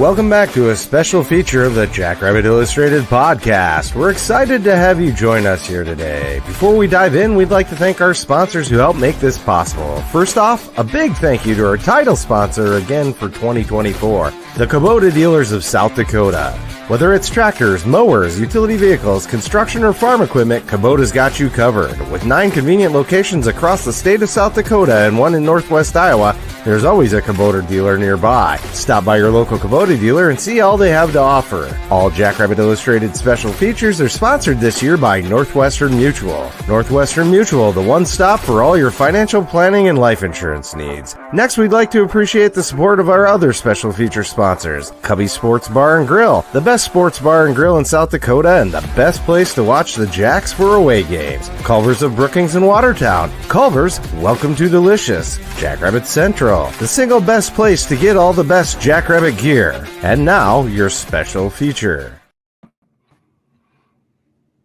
welcome back to a special feature of the Jackrabbit Illustrated podcast. We're excited to have you join us here today. Before we dive in, we'd like to thank our sponsors who help make this possible. First off, a big thank you to our title sponsor again for 2024, the Kubota Dealers of South Dakota. Whether it's tractors, mowers, utility vehicles, construction, or farm equipment, Kubota's got you covered. With 9 convenient locations across the state of South Dakota and 1 in northwest Iowa, there's always a Kubota dealer nearby. Stop by your local Kubota dealer and see all they have to offer. All Jackrabbit Illustrated special features are sponsored this year by Northwestern Mutual. Northwestern Mutual, the one stop for all your financial planning and life insurance needs. Next, we'd like to appreciate the support of our other special feature sponsors, Cubby Sports Bar and Grill, the best sports bar and grill in South Dakota and the best place to watch the Jacks for away games. Culver's of Brookings and Watertown. Culver's, welcome to Delicious. Jackrabbit Central, the single best place to get all the best Jackrabbit gear. And now, your special feature.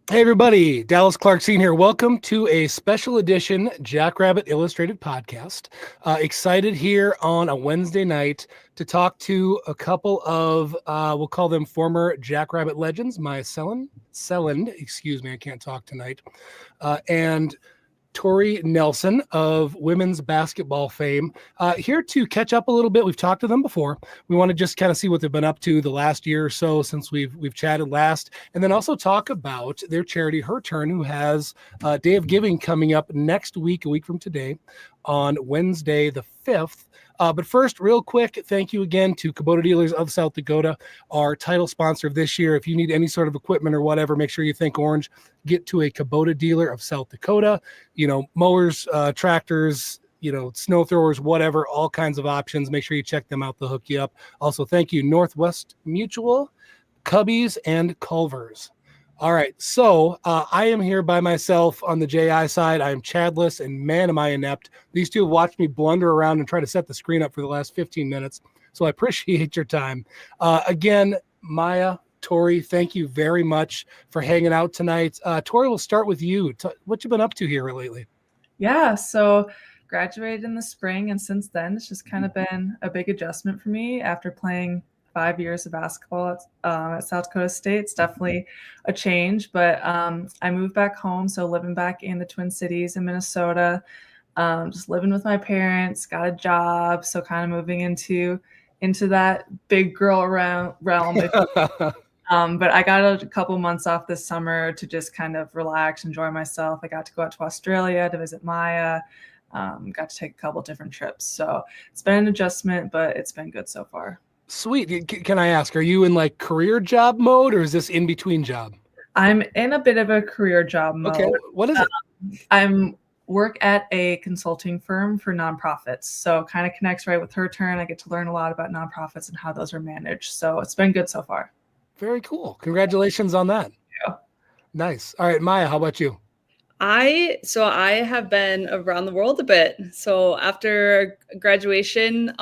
Hey everybody, Dallas Clark Sr. here. Welcome to a special edition Jackrabbit Illustrated podcast. Excited here on a Wednesday night to talk to a couple of, we'll call them former Jackrabbit legends, Myah Selland, excuse me, I can't talk tonight, and Tori Nelson of women's basketball fame, here to catch up a little bit. We've talked to them before. We want to just kind of see what they've been up to the last year or so since we've chatted last, and then also talk about their charity, Her Turn, who has Day of Giving coming up next week, a week from today, on Wednesday the 5th. But first, real quick, thank you again to Kubota Dealers of South Dakota, our title sponsor of this year. If you need any sort of equipment or whatever, make sure you think orange. Get to a Kubota dealer of South Dakota. You know, mowers, tractors, you know, snow throwers, whatever, all kinds of options. Make sure you check them out. They'll hook you up. Also, thank you, Northwest Mutual, Cubbies, and Culver's. All right, so I am here by myself on the JI side. I am Chadless, and man, am I inept. These two have watched me blunder around and try to set the screen up for the last 15 minutes, so I appreciate your time. Again, Myah, Tori, thank you very much for hanging out tonight. Tori, we'll start with you. What you been up to here lately? Yeah, so graduated in the spring, and since then, it's just kind of been a big adjustment for me after playing 5 years of basketball at South Dakota State. It's definitely a change, but I moved back home, so living back in the Twin Cities in Minnesota, just living with my parents, got a job, so kind of moving into that big girl realm. But I got a couple months off this summer to just kind of relax, enjoy myself. I got to go out to Australia to visit Myah, got to take a couple different trips. So it's been an adjustment, but it's been good so far. Sweet. Can I ask, are you in like career job mode or is this in between job? I'm in a bit of a career job mode. Okay. What is it? I'm work at a consulting firm for nonprofits. So kind of connects right with Her Turn. I get to learn a lot about nonprofits and how those are managed. So it's been good so far. Very cool. Congratulations on that. Yeah. Nice. All right, Myah, how about you? I have been around the world a bit. So after graduation,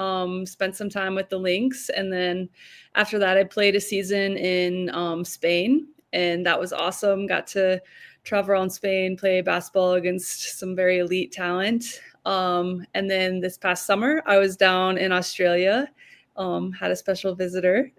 spent some time with the Lynx. And then after that, I played a season in Spain. And that was awesome. Got to travel around Spain, play basketball against some very elite talent. And then this past summer, I was down in Australia, had a special visitor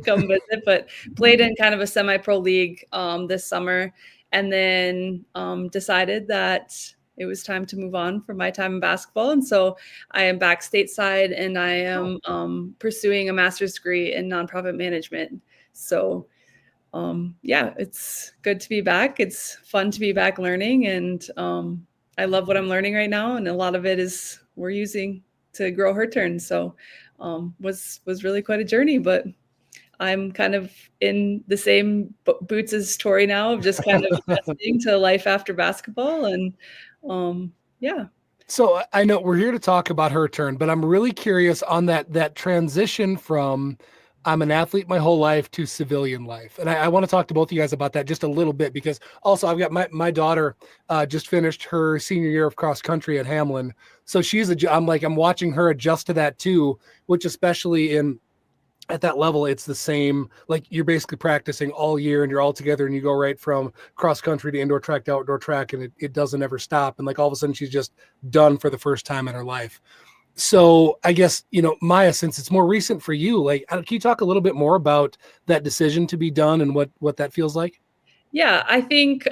come visit, but played in kind of a semi-pro league this summer. And then decided that it was time to move on from my time in basketball. And so I am back stateside, and I am pursuing a master's degree in nonprofit management. So yeah, it's good to be back. It's fun to be back learning. And I love what I'm learning right now. And a lot of it is we're using to grow Her Turn. So was really quite a journey, but I'm kind of in the same boots as Tori now, of just kind of adjusting to life after basketball. And yeah. So I know we're here to talk about Her Turn, but I'm really curious on that transition from I'm an athlete my whole life to civilian life. And I want to talk to both of you guys about that just a little bit, because also I've got my daughter just finished her senior year of cross country at Hamlin. So I'm watching her adjust to that too, which especially at that level, it's the same, like you're basically practicing all year and you're all together and you go right from cross country to indoor track to outdoor track, and it doesn't ever stop. And like all of a sudden she's just done for the first time in her life. So I guess, Myah, since it's more recent for you, like, can you talk a little bit more about that decision to be done and what that feels like? Yeah, I think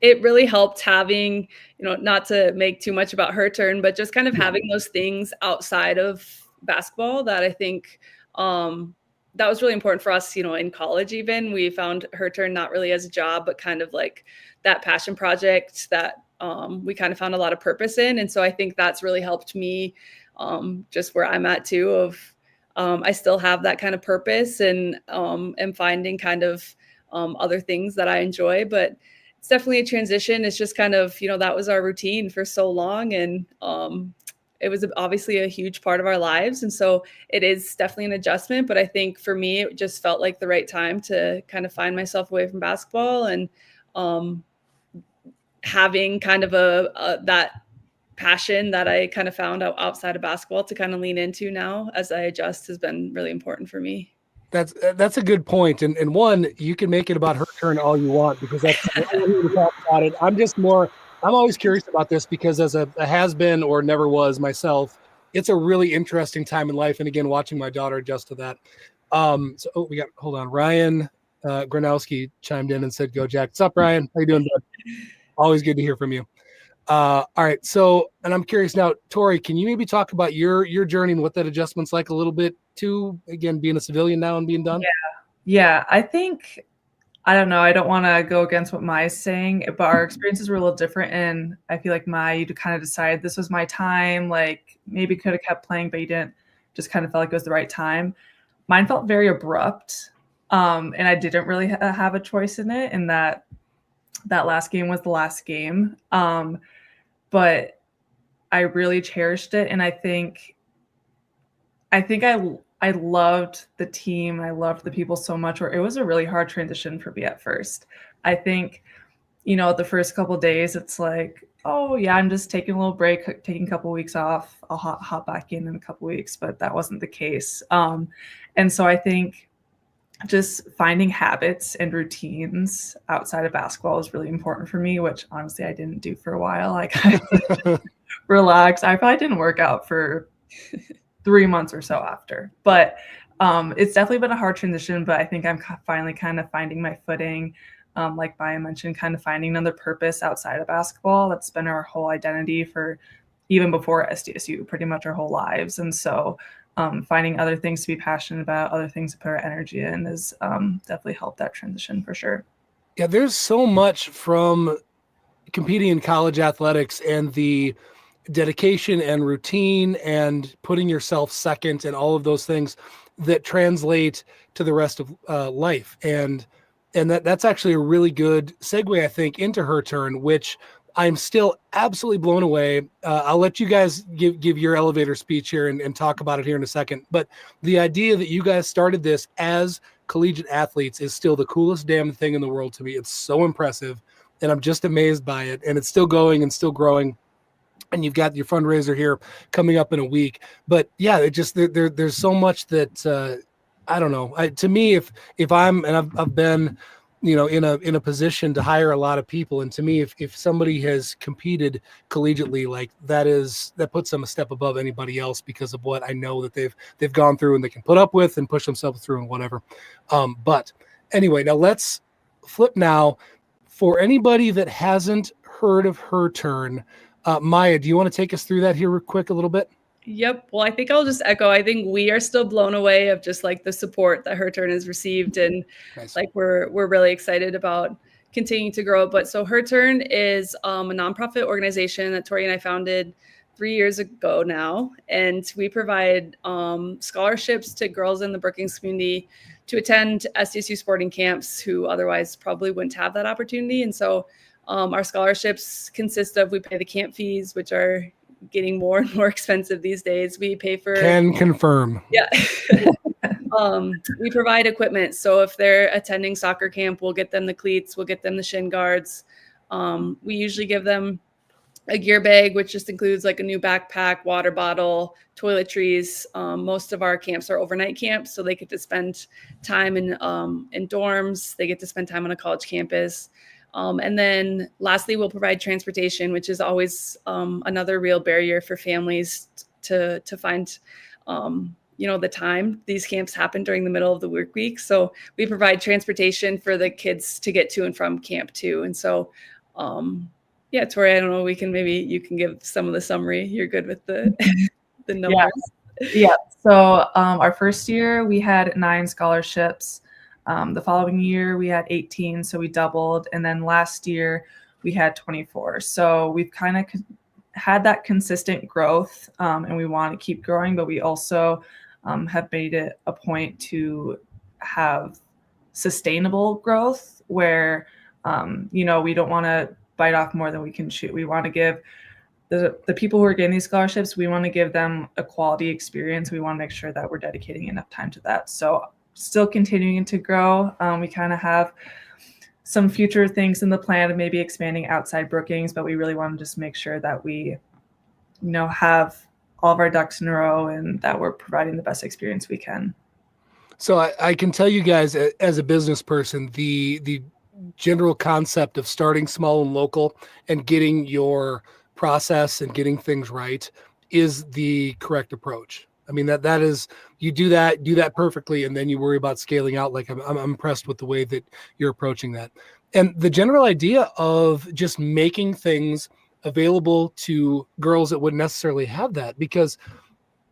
it really helped having, not to make too much about her turn, but just kind of having those things outside of basketball that I think that was really important for us, in college even. We found her turn not really as a job, but kind of like that passion project that we kind of found a lot of purpose in. And so I think that's really helped me just where I'm at too, of I still have that kind of purpose and am finding kind of other things that I enjoy, but it's definitely a transition. It's just kind of, that was our routine for so long. And it was obviously a huge part of our lives. And so it is definitely an adjustment. But I think for me, it just felt like the right time to kind of find myself away from basketball and having kind of that passion that I kind of found outside of basketball to kind of lean into now as I adjust has been really important for me. That's a good point. And one, you can make it about her turn all you want, because that's we're here to talk about it. I'm always curious about this because as a has been or never was myself, it's a really interesting time in life. And again, watching my daughter adjust to that. Hold on. Ryan Granowski chimed in and said, "Go Jack." What's up, Ryan? How you doing, bud? Always good to hear from you. All right. So, and I'm curious now, Tori, can you maybe talk about your journey and what that adjustment's like a little bit too, again, being a civilian now and being done? Yeah. I think, I don't know, I don't want to go against what Mai's saying, but our experiences were a little different. And I feel like Mai, you kind of decided this was my time, like maybe could have kept playing, but you didn't, just kind of felt like it was the right time. Mine felt very abrupt. And I didn't really have a choice in it, and that last game was the last game. But I really cherished it. And I think I loved the team. I loved the people so much, where it was a really hard transition for me at first. I think, the first couple of days, it's like, oh yeah, I'm just taking a little break, taking a couple of weeks off. I'll hop back in a couple of weeks, but that wasn't the case. And so I think just finding habits and routines outside of basketball is really important for me, which honestly I didn't do for a while. Like, I relaxed. I probably didn't work out for 3 months or so after, but it's definitely been a hard transition. But I think I'm finally kind of finding my footing. Like Myah mentioned, kind of finding another purpose outside of basketball. That's been our whole identity for even before SDSU, pretty much our whole lives. And so finding other things to be passionate about, other things to put our energy in, has definitely helped that transition for sure. Yeah, there's so much from competing in college athletics and the dedication and routine and putting yourself second and all of those things that translate to the rest of life. And that's actually a really good segue, I think, into her turn, which I'm still absolutely blown away. I'll let you guys give your elevator speech here and talk about it here in a second. But the idea that you guys started this as collegiate athletes is still the coolest damn thing in the world to me. It's so impressive, and I'm just amazed by it. And it's still going and still growing. And you've got your fundraiser here coming up in a week. But yeah, it just there's so much that I don't know. To me, if I'm, and I've been, in a position to hire a lot of people, and to me, if somebody has competed collegiately, like that puts them a step above anybody else, because of what I know that they've gone through and they can put up with and push themselves through and whatever. But anyway, now let's flip now. For anybody that hasn't heard of her turn, Myah, do you want to take us through that here real quick a little bit? Yep. Well, I think I'll just echo. I think we are still blown away of just like the support that her turn has received, and Nice. like we're really excited about continuing to grow. But so her turn is a nonprofit organization that Tori and I founded 3 years ago now, and we provide scholarships to girls in the Brookings community to attend SDSU sporting camps who otherwise probably wouldn't have that opportunity. And so our scholarships consist of, we pay the camp fees, which are getting more and more expensive these days. We pay for, can confirm. Yeah. We provide equipment. So if they're attending soccer camp, we'll get them the cleats, we'll get them the shin guards. We usually give them a gear bag, which just includes like a new backpack, water bottle, toiletries. Most of our camps are overnight camps, so they get to spend time in dorms. They get to spend time on a college campus. And then lastly, we'll provide transportation, which is always another real barrier for families to find, the time. These camps happen during the middle of the work week. So we provide transportation for the kids to get to and from camp too. And so, Tori, I don't know, you can give some of the summary. You're good with the numbers. Yeah. So our first year we had 9 scholarships. The following year we had 18, so we doubled. And then last year we had 24. So we've kind of had that consistent growth, and we want to keep growing, but we also have made it a point to have sustainable growth where, we don't want to bite off more than we can chew. We want to give the people who are getting these scholarships, we want to give them a quality experience. We want to make sure that we're dedicating enough time to that. So still continuing to grow. We kind of have some future things in the plan of maybe expanding outside Brookings, but we really want to just make sure that we, have all of our ducks in a row and that we're providing the best experience we can. So I can tell you guys, as a business person, the general concept of starting small and local and getting your process and getting things right is the correct approach. I mean, that is, you do that perfectly, and then you worry about scaling out. Like I'm impressed with the way that you're approaching that. And the general idea of just making things available to girls that wouldn't necessarily have that, because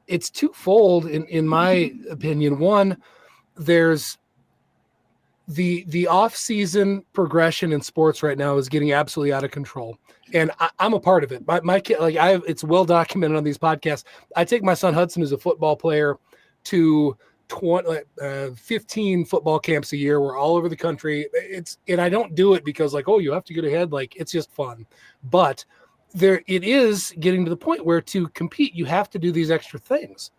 it's twofold in my opinion. One, there's the off-season progression in sports right now is getting absolutely out of control. And I'm a part of it. My kid, it's well documented on these podcasts. I take my son Hudson, who's a football player, to 15 football camps a year. We're all over the country. And I don't do it because you have to get ahead. It's just fun. But it is getting to the point where to compete, you have to do these extra things.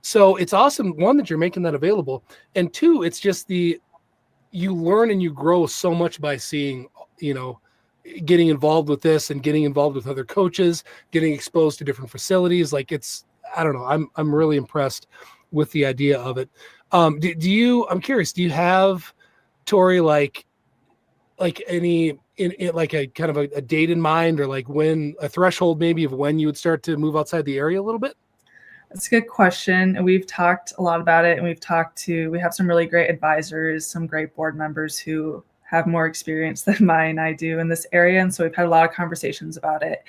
So it's awesome, one, that you're making that available. And two, it's just you learn and you grow so much by seeing, getting involved with this and getting involved with other coaches, getting exposed to different facilities. I don't know. I'm really impressed with the idea of it. I'm curious, do you have, Tori, any a kind of a date in mind, or when a threshold maybe of when you would start to move outside the area a little bit? That's a good question. And we've talked a lot about it, and we have some really great advisors, some great board members who have more experience than I do in this area. And so we've had a lot of conversations about it.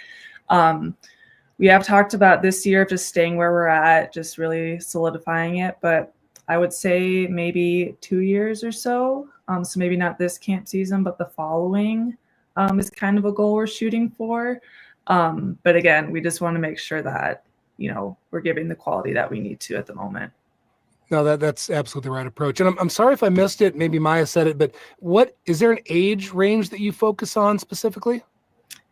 We have talked about this year of just staying where we're at, just really solidifying it. But I would say maybe 2 years or so. So maybe not this camp season, but the following is kind of a goal we're shooting for. But again, we just want to make sure that, we're giving the quality that we need to at the moment. No, that's absolutely the right approach. And I'm sorry if I missed it. Maybe Myah said it, but is there an age range that you focus on specifically?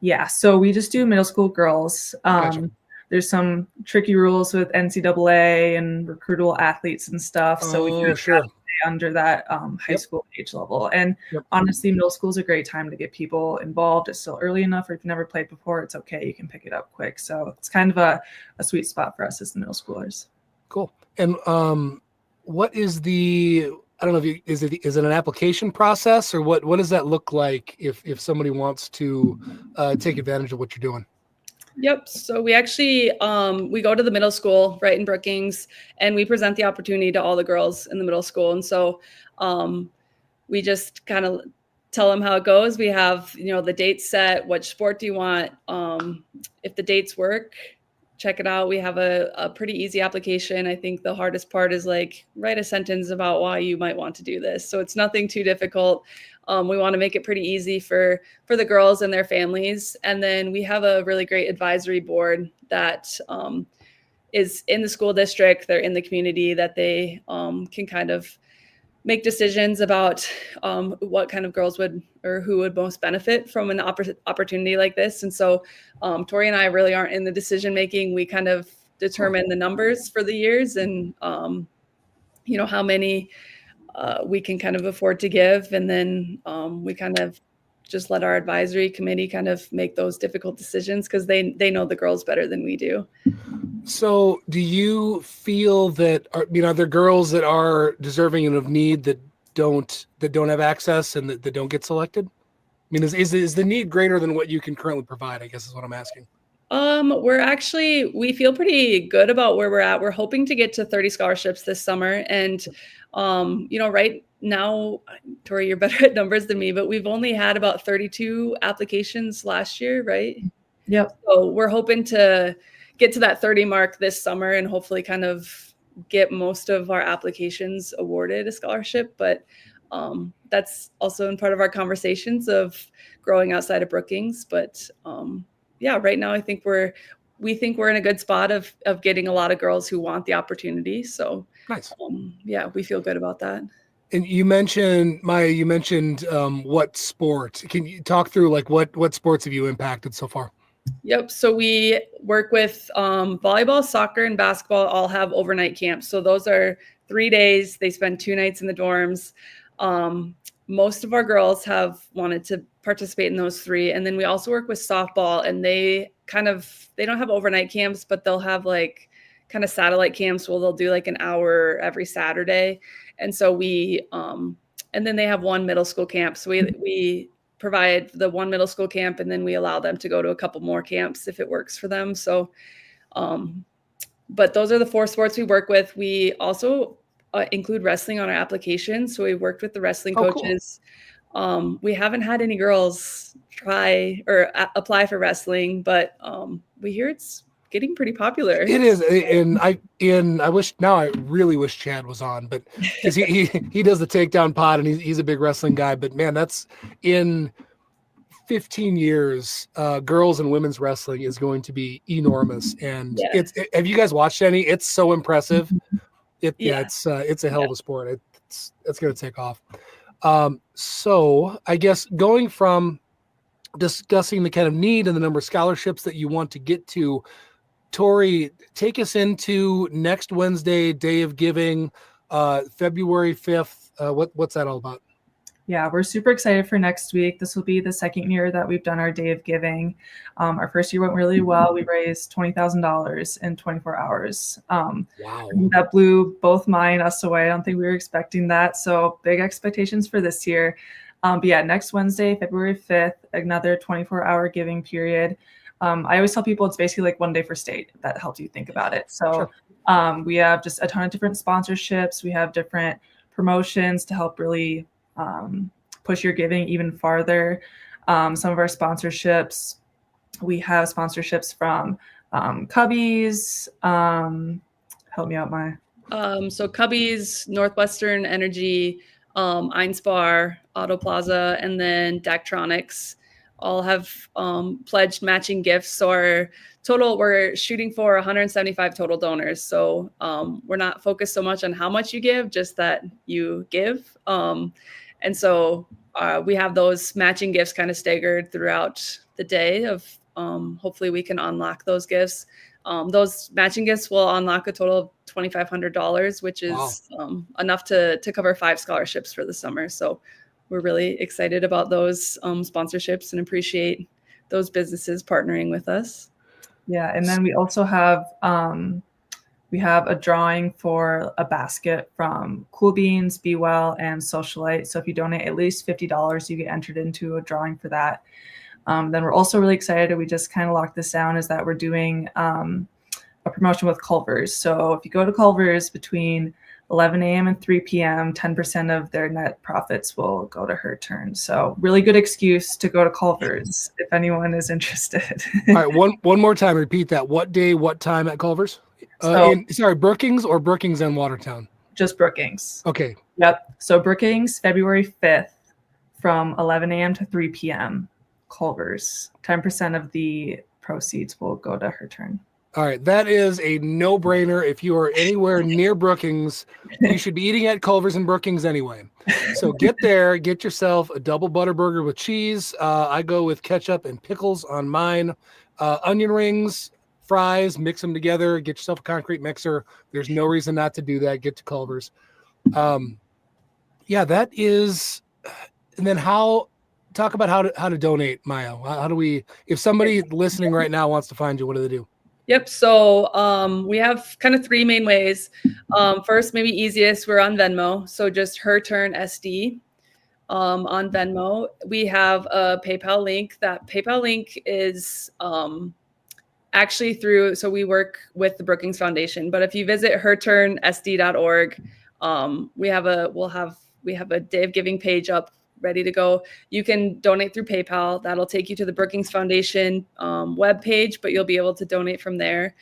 Yeah, so we just do middle school girls. Gotcha. There's some tricky rules with NCAA and recruitable athletes and stuff. So we can stay under that high school age level. And honestly, middle school is a great time to get people involved. It's still early enough, or if you've never played before, it's okay. You can pick it up quick. So it's kind of a sweet spot for us as the middle schoolers. Cool. And what is I don't know if is it an application process, or what does that look like if somebody wants to take advantage of what you're doing? Yep. So we actually, we go to the middle school right in Brookings, and we present the opportunity to all the girls in the middle school. And so we just kind of tell them how it goes. We have, the dates set, what sport do you want? If the dates work, check it out. We have a pretty easy application. I think the hardest part is write a sentence about why you might want to do this. So it's nothing too difficult. We want to make it pretty easy for the girls and their families. And then we have a really great advisory board that is in the school district. They're in the community, that they can kind of make decisions about what kind of girls who would most benefit from an opportunity like this. And so Tori and I really aren't in the decision making. We kind of determine the numbers for the years and how many we can kind of afford to give. And then we kind of just let our advisory committee kind of make those difficult decisions, because they know the girls better than we do. So do you feel that, are there girls that are deserving and of need that don't have access and that don't get selected? I mean, is the need greater than what you can currently provide, I guess is what I'm asking. We feel pretty good about where we're at. We're hoping to get to 30 scholarships this summer. And, right now, Tori, you're better at numbers than me, but we've only had about 32 applications last year, right? Yep. So we're hoping to get to that 30 mark this summer and hopefully kind of get most of our applications awarded a scholarship. But that's also in part of our conversations of growing outside of Brookings. But right now I think we think we're in a good spot of getting a lot of girls who want the opportunity. So Nice. We feel good about that. And you mentioned, Myah, what sport? Can you talk through like what sports have you impacted so far? Yep. So we work with volleyball, soccer, and basketball all have overnight camps. So those are 3 days. They spend 2 nights in the dorms. Most of our girls have wanted to participate in those 3. And then we also work with softball, and they don't have overnight camps, but they'll have like kind of satellite camps where they'll do like an hour every Saturday. And so and then they have one middle school camp. So we provide the one middle school camp, and then we allow them to go to a couple more camps if it works for them. So, but those are the 4 sports we work with. We also include wrestling on our application. So we worked with the wrestling coaches. Cool. We haven't had any girls try or apply for wrestling, but we hear it's getting pretty popular. It is, and I really wish Chad was on, but because he does the takedown pod and he's a big wrestling guy. But man, that's in 15 years, girls and women's wrestling is going to be enormous. And have you guys watched any? It's so impressive. It's a hell of a sport. It's going to take off. So I guess going from discussing the kind of need and the number of scholarships that you want to get to, Tori, take us into next Wednesday, Day of Giving, February 5th. What's that all about? Yeah, we're super excited for next week. This will be the second year that we've done our Day of Giving. Our first year went really well. We raised $20,000 in 24 hours. Wow. That blew both Myah and us away. I don't think we were expecting that. So big expectations for this year. But yeah, next Wednesday, February 5th, another 24-hour giving period. I always tell people it's basically like one day for state, if that helps you think about it. So we have just a ton of different sponsorships. We have different promotions to help really push your giving even farther. Some of our sponsorships, we have sponsorships from Cubbies. Help me out, Myah. So Cubbies, Northwestern Energy, Einspar, Auto Plaza, and then Daktronics all have pledged matching gifts. So our total, we're shooting for 175 total donors. So we're not focused so much on how much you give, just that you give. And so we have those matching gifts kind of staggered throughout the day of hopefully we can unlock those gifts. Those matching gifts will unlock a total of $2,500, which is enough to cover 5 scholarships for the summer. So we're really excited about those sponsorships and appreciate those businesses partnering with us. Yeah, and then we also have a drawing for a basket from Cool Beans, Be Well, and Socialite. So if you donate at least $50, you get entered into a drawing for that. Then we're also really excited. We just kind of locked this down, is that we're doing a promotion with Culver's. So if you go to Culver's between 11 a.m. and 3 p.m., 10% of their net profits will go to her turn. So really good excuse to go to Culver's if anyone is interested. All right, one more time, repeat that. What day, what time at Culver's? Brookings or Brookings and Watertown? Just Brookings. Okay. Yep. So Brookings, February 5th from 11 a.m. to 3 p.m. Culver's. 10% of the proceeds will go to her turn. All right, that is a no-brainer. If you are anywhere near Brookings, you should be eating at Culver's and Brookings anyway. So get there, get yourself a double butter burger with cheese. I go with ketchup and pickles on mine. Onion rings, fries, mix them together. Get yourself a concrete mixer. There's no reason not to do that. Get to Culver's. That is. And then talk about how to donate, Myah. How do we? If somebody listening right now wants to find you, what do they do? Yep. So we have kind of 3 main ways. First, maybe easiest, we're on Venmo. So just Her Turn SD on Venmo. We have a PayPal link. That PayPal link is actually so we work with the Brookings Foundation, but if you visit herturnsd.org, we have a Day of Giving page up ready to go. You can donate through PayPal. That'll take you to the Brookings Foundation webpage, but you'll be able to donate from there.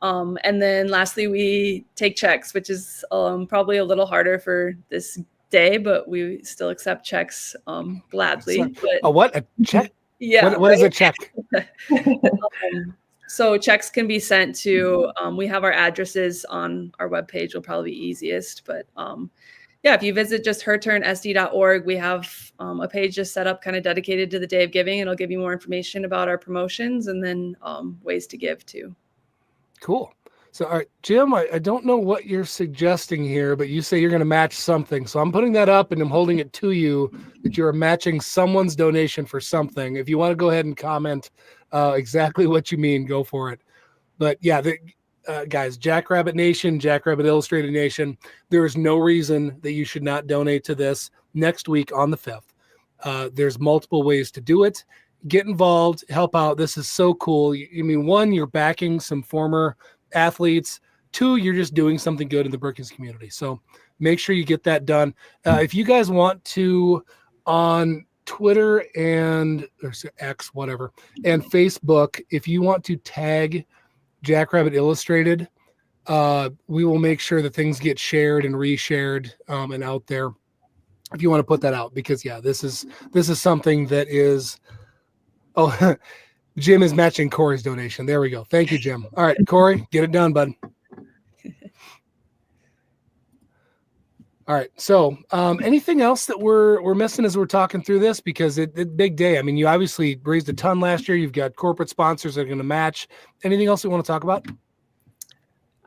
And then lastly, we take checks, which is probably a little harder for this day, but we still accept checks gladly. What? A check? Yeah. What is a check? So checks can be sent to, we have our addresses on our webpage, will probably be easiest. But yeah, if you visit just herturnsd.org, we have a page just set up kind of dedicated to the Day of Giving. It'll give you more information about our promotions and then ways to give too. Cool. So, all right, Jim, I don't know what you're suggesting here, but you say you're going to match something. So I'm putting that up and I'm holding it to you that you're matching someone's donation for something. If you want to go ahead and comment exactly what you mean, go for it. But yeah, guys, Jackrabbit Nation, Jackrabbit Illustrated Nation, there is no reason that you should not donate to this next week on the 5th. There's multiple ways to do it. Get involved, help out. This is so cool. I mean, one, you're backing some former athletes. Two, you're just doing something good in the Brookings community. So make sure you get that done. If you guys want to, on Twitter and or X, whatever, and Facebook, if you want to tag Jackrabbit Illustrated, we will make sure that things get shared and reshared and out there. If you want to put that out, because yeah, this is something that is. Oh, Jim is matching Corey's donation. There we go. Thank you, Jim. All right, Corey, get it done, bud. All right. So, anything else that we're missing as we're talking through this? Because it's big day. I mean, you obviously raised a ton last year. You've got corporate sponsors that are going to match. Anything else you want to talk about?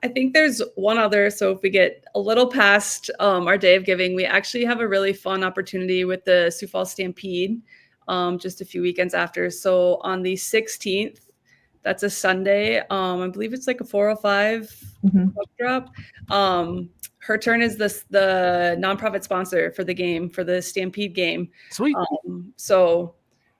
I think there's one other. So if we get a little past our Day of Giving, we actually have a really fun opportunity with the Sioux Falls Stampede. Just a few weekends after. So on the 16th, that's a Sunday. I believe it's like a 405 drop. Her Turn is the nonprofit sponsor for the game, for the Stampede game. Sweet. So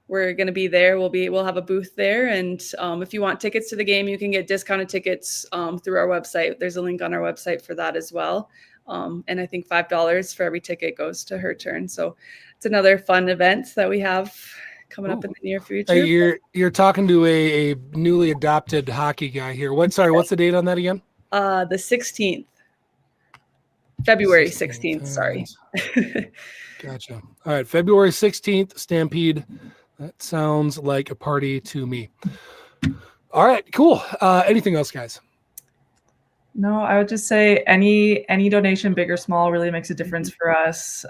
we're going to be there. We'll have a booth there. And if you want tickets to the game, you can get discounted tickets through our website. There's a link on our website for that as well. And I think $5 for every ticket goes to Her Turn. So it's another fun event that we have coming up in the near future. Hey, you're talking to a newly adopted hockey guy here. What's the date on that again? The 16th. February 16th, sorry. Gotcha. All right, February 16th, Stampede. That sounds like a party to me. All right, cool. Anything else, guys? No, I would just say any donation, big or small, really makes a difference for us.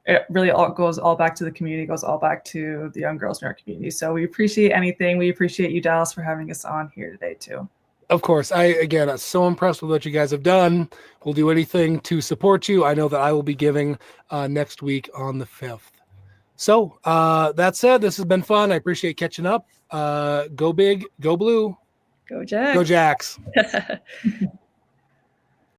It really goes all back to the community, goes all back to the young girls in our community. So we appreciate anything. We appreciate you, Dallas, for having us on here today too. Of course. I'm so impressed with what you guys have done. We'll do anything to support you. I know that I will be giving next week on the 5th. So that said, this has been fun. I appreciate catching up. Go big, go blue. Go Jacks. Go Jacks.